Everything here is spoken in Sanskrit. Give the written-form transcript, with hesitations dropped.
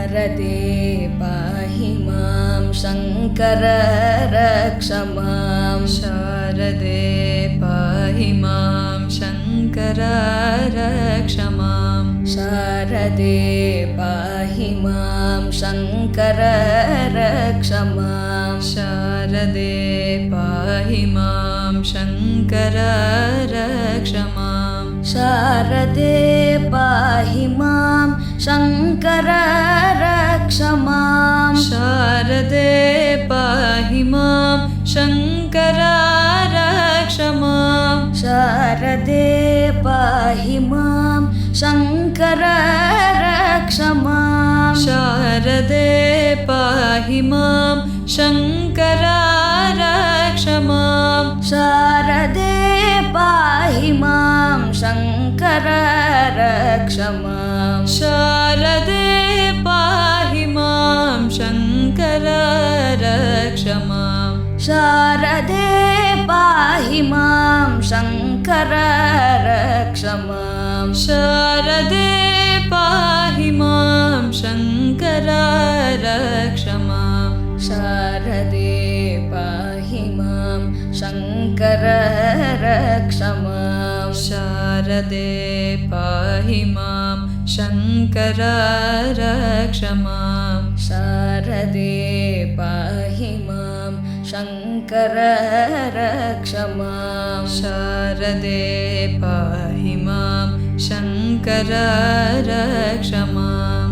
शारदे पाहि मां शङ्कर रक्ष मां शारदे पाहि मां शङ्कर रक्ष मां शारदे पाहि मां शङ्कर रक्ष मां शारदे पाहि मां शङ्कर रक्ष मां शारदे पाहि मां शङ्कर रक्ष मां शारदे पाहि मां शङ्कर रक्ष मां शारदे पाहि मां शङ्कर रक्ष मां शारदे पाहि मां शङ्कर रक्ष मां शारदे पाहि मां शङ्कर रक्ष मां शारदे पाहि मां शङ्कर रक्ष मां शारदे पाहि मां शङ्कर रक्ष मां शारदे पाहि मां शङ्कर रक्ष मां शारदे पाहि मां शङ्कर रक्ष मां शारदे पाहि मां शङ्कर रक्ष मां शारदे पाहि मां शङ्कर रक्ष मां शारदे पाहि मां शङ्कर रक्ष मां